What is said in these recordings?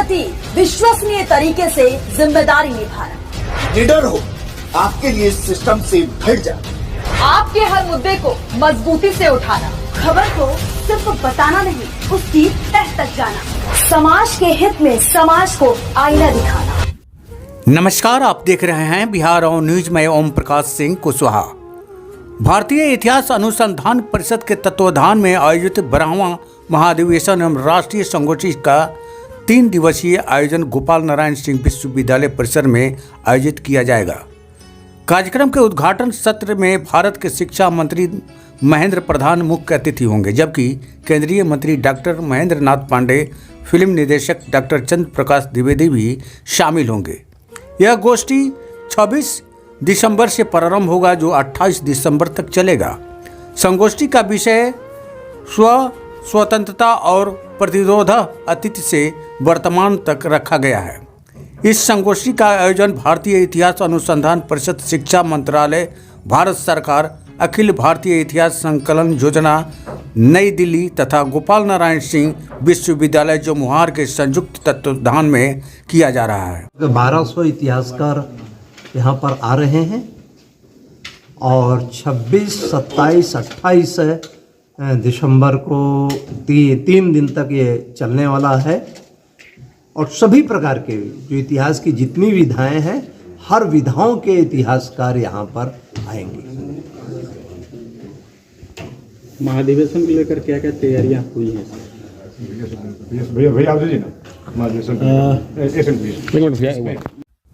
प्रति विश्वसनीय तरीके से जिम्मेदारी निभाना। निडर हो, आपके लिए सिस्टम से भिड़ जा। आपके हर मुद्दे को मजबूती से उठाना, खबर को सिर्फ बताना नहीं, उसकी तह तक जाना, समाज के हित में समाज को आईना दिखाना। नमस्कार, आप देख रहे हैं बिहार और न्यूज में ओम प्रकाश सिंह कुशवाहा। भारतीय इतिहास अनुसंधान परिषद के तत्वाधान में आयोजित 12वां महाधिवेशन एवं राष्ट्रीय संगोष्ठी का 3 दिवसीय आयोजन गोपाल नारायण सिंह विश्वविद्यालय परिसर में आयोजित किया जाएगा। कार्यक्रम के उद्घाटन सत्र में भारत के शिक्षा मंत्री महेंद्र प्रधान मुख्य अतिथि होंगे, जबकि केंद्रीय मंत्री डॉक्टर महेंद्र नाथ पांडे, फिल्म निर्देशक डॉक्टर चंद्र प्रकाश द्विवेदी भी शामिल होंगे। यह गोष्ठी 26 दिसंबर से प्रारंभ होगा, जो 28 दिसंबर तक चलेगा। संगोष्ठी का विषय स्वतंत्रता और प्रतिरोध अतीत से वर्तमान तक रखा गया है। इस संगोष्ठी का आयोजन भारतीय इतिहास अनुसंधान परिषद, शिक्षा मंत्रालय, भारत सरकार, अखिल भारतीय इतिहास संकलन योजना नई दिल्ली तथा गोपाल नारायण सिंह विश्वविद्यालय जमुहार के संयुक्त तत्वाधान में किया जा रहा है। 1200 इतिहासकार यहाँ पर आ रहे हैं और 26, 27, 28 दिसंबर को 3 दिन तक ये चलने वाला है और सभी प्रकार के जो इतिहास की जितनी विधाएं हैं, हर विधाओं के इतिहासकार यहाँ पर आएंगे। महाधिवेशन को लेकर क्या क्या तैयारियां हुई हैं?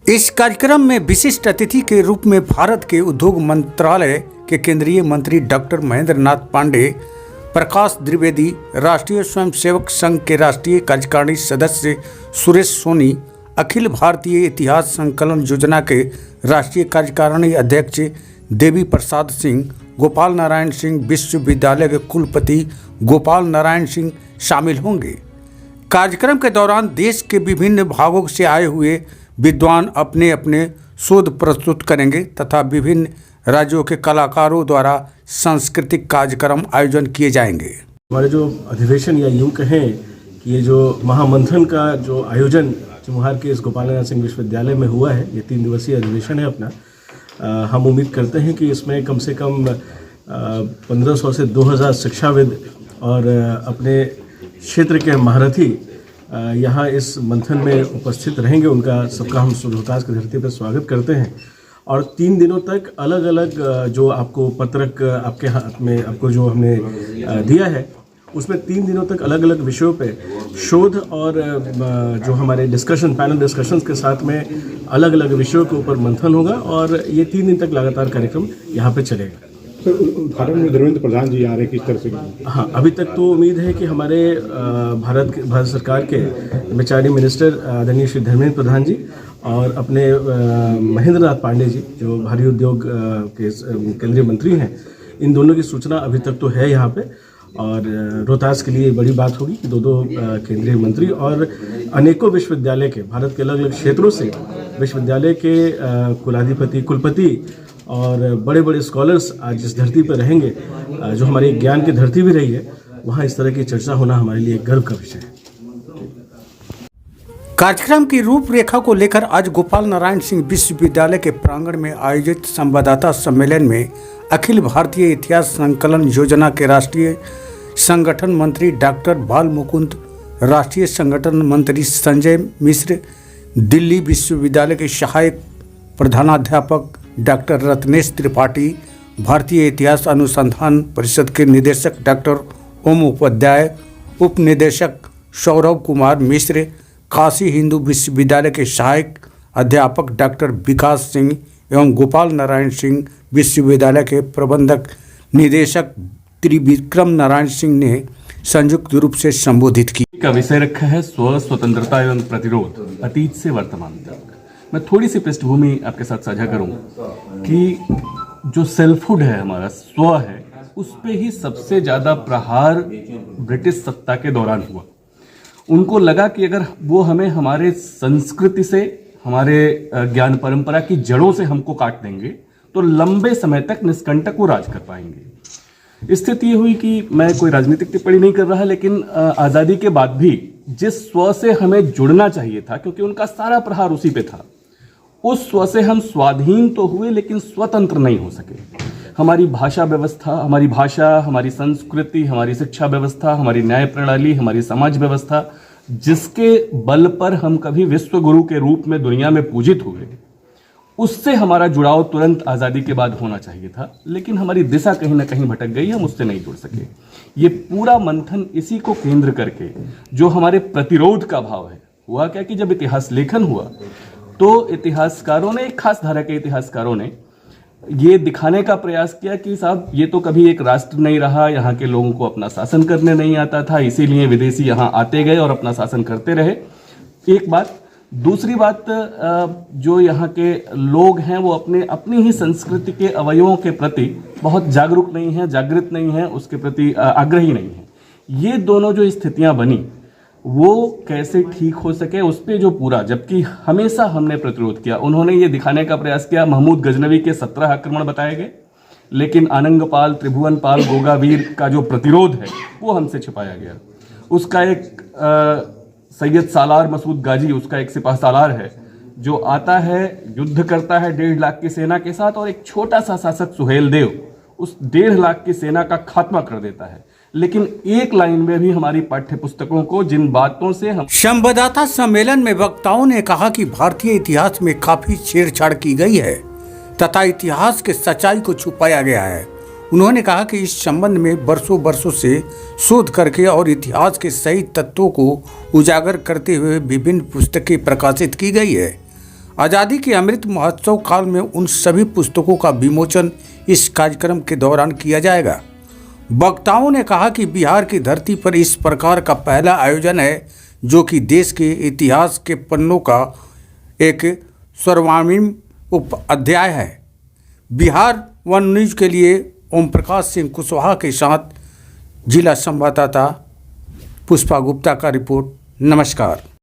इस कार्यक्रम में विशिष्ट अतिथि के रूप में भारत के उद्योग मंत्रालय के केंद्रीय मंत्री डॉक्टर महेंद्र नाथ पांडे, प्रकाश द्विवेदी, राष्ट्रीय स्वयंसेवक संघ के राष्ट्रीय कार्यकारिणी सदस्य सुरेश सोनी, अखिल भारतीय इतिहास संकलन योजना के राष्ट्रीय कार्यकारिणी अध्यक्ष देवी प्रसाद सिंह, गोपाल नारायण सिंह विश्वविद्यालय के कुलपति गोपाल नारायण सिंह शामिल होंगे। कार्यक्रम के दौरान देश के विभिन्न भागों से आए हुए विद्वान अपने अपने शोध प्रस्तुत करेंगे तथा विभिन्न राज्यों के कलाकारों द्वारा सांस्कृतिक कार्यक्रम आयोजन किए जाएंगे। हमारे जो अधिवेशन या यूँ कहें कि ये जो महामंथन का जो आयोजन जमुहार के इस गोपाल नारायण सिंह विश्वविद्यालय में हुआ है, ये 3 दिवसीय अधिवेशन है अपना। हम उम्मीद करते हैं कि इसमें कम से कम 1500 से 2000 शिक्षाविद और अपने क्षेत्र के महारथी यहाँ इस मंथन में उपस्थित रहेंगे। उनका सबका हम रोहतास की धरती पर स्वागत करते हैं और 3 दिनों तक अलग अलग जो आपको पत्रक आपके हाथ में आपको जो हमने दिया है, उसमें 3 दिनों तक अलग अलग विषयों पे शोध और जो हमारे डिस्कशन पैनल डिस्कशंस के साथ में अलग अलग विषयों के ऊपर मंथन होगा और ये 3 दिन तक लगातार कार्यक्रम यहाँ पे चलेगा। तो उद्घाटन में धर्मेंद्र प्रधान जी आ रहे हैं, किस तरह से? हाँ, अभी तक तो उम्मीद है कि हमारे भारत सरकार के एमएचआरडी मिनिस्टर आदरणीय श्री धर्मेंद्र प्रधान जी और अपने महेंद्र नाथ पांडे जी, जो भारी उद्योग के केंद्रीय मंत्री हैं, इन दोनों की सूचना अभी तक तो है यहाँ पे। और रोहतास के लिए बड़ी बात होगी कि दो केंद्रीय मंत्री और अनेकों विश्वविद्यालय के, भारत के अलग अलग क्षेत्रों से विश्वविद्यालय के कुलाधिपति, कुलपति और बड़े बड़े स्कॉलर्स आज इस धरती पर रहेंगे, जो हमारी ज्ञान की धरती भी रही है। वहाँ इस तरह की चर्चा होना हमारे लिए गर्व का विषय है। कार्यक्रम की रूपरेखा को लेकर आज गोपाल नारायण सिंह विश्वविद्यालय के प्रांगण में आयोजित संवाददाता सम्मेलन में अखिल भारतीय इतिहास संकलन योजना के राष्ट्रीय संगठन मंत्री डॉक्टर बाल मुकुंद, राष्ट्रीय संगठन मंत्री संजय मिश्र, दिल्ली विश्वविद्यालय के सहायक प्रधानाध्यापक डॉक्टर रत्नेश त्रिपाठी, भारतीय इतिहास अनुसंधान परिषद के निदेशक डॉक्टर ओम उपाध्याय, उप निदेशक सौरभ कुमार मिश्र, काशी हिंदू विश्वविद्यालय के सहायक अध्यापक डॉक्टर विकास सिंह एवं गोपाल नारायण सिंह विश्वविद्यालय के प्रबंधक निदेशक त्रिविक्रम नारायण सिंह ने संयुक्त रूप से संबोधित की। का विषय रखा है स्वतंत्रता एवं प्रतिरोध अतीत से वर्तमान तक। मैं थोड़ी सी पृष्ठभूमि आपके साथ साझा करूं कि जो सेल्फहुड है, हमारा स्व है, उस पे ही सबसे ज़्यादा प्रहार ब्रिटिश सत्ता के दौरान हुआ। उनको लगा कि अगर वो हमें हमारे संस्कृति से, हमारे ज्ञान परंपरा की जड़ों से हमको काट देंगे तो लंबे समय तक निष्कंटक वो राज कर पाएंगे। स्थिति ये हुई कि मैं कोई राजनीतिक टिप्पणी नहीं कर रहा, लेकिन आज़ादी के बाद भी जिस स्व से हमें जुड़ना चाहिए था, क्योंकि उनका सारा प्रहार उसी पे था, उस स्व से हम स्वाधीन तो हुए लेकिन स्वतंत्र नहीं हो सके। हमारी भाषा व्यवस्था, हमारी भाषा, हमारी संस्कृति, हमारी शिक्षा व्यवस्था, हमारी न्याय प्रणाली, हमारी समाज व्यवस्था, जिसके बल पर हम कभी विश्व गुरु के रूप में दुनिया में पूजित हुए, उससे हमारा जुड़ाव तुरंत आज़ादी के बाद होना चाहिए था। लेकिन हमारी दिशा कहीं ना कहीं भटक गई, हम उससे नहीं जुड़ सके। ये पूरा मंथन इसी को केंद्र करके, जो हमारे प्रतिरोध का भाव है, हुआ क्या कि जब इतिहास लेखन हुआ तो इतिहासकारों ने, एक खास धारा के इतिहासकारों ने ये दिखाने का प्रयास किया कि साहब ये तो कभी एक राष्ट्र नहीं रहा, यहाँ के लोगों को अपना शासन करने नहीं आता था, इसीलिए विदेशी यहाँ आते गए और अपना शासन करते रहे। एक बात। दूसरी बात, जो यहाँ के लोग हैं वो अपनी ही संस्कृति के अवयवों के प्रति बहुत जागरूक नहीं हैं, जागृत नहीं हैं, उसके प्रति आग्रही नहीं हैं। ये दोनों जो स्थितियाँ बनी वो कैसे ठीक हो सके, उस पर जो पूरा, जबकि हमेशा हमने प्रतिरोध किया। उन्होंने ये दिखाने का प्रयास किया, महमूद गजनवी के 17 आक्रमण बताए गए, लेकिन आनंगपाल, त्रिभुवनपाल, गोगावीर का जो प्रतिरोध है वो हमसे छिपाया गया। उसका एक सैयद सालार मसूद गाजी, उसका एक सिपाह सालार है जो आता है, युद्ध करता है 1.5 लाख की सेना के साथ, और एक छोटा सा शासक सुहेल देव उस 1.5 लाख की सेना का खात्मा कर देता है। लेकिन एक लाइन में भी हमारी पाठ्य पुस्तकों को जिन बातों से हम संवाददाता सम्मेलन में वक्ताओं ने कहा कि भारतीय इतिहास में काफी छेड़छाड़ की गई है तथा इतिहास के सच्चाई को छुपाया गया है। उन्होंने कहा कि इस संबंध में वर्षों से शोध करके और इतिहास के सही तत्वों को उजागर करते हुए विभिन्न पुस्तकें प्रकाशित की गई है। आज़ादी के अमृत महोत्सव काल में उन सभी पुस्तकों का विमोचन इस कार्यक्रम के दौरान किया जाएगा। वक्ताओं ने कहा कि बिहार की धरती पर इस प्रकार का पहला आयोजन है जो कि देश के इतिहास के पन्नों का एक स्वर्णिम अध्याय है। बिहार वन न्यूज़ के लिए ओम प्रकाश सिंह कुशवाहा के साथ जिला संवाददाता पुष्पा गुप्ता का रिपोर्ट। नमस्कार।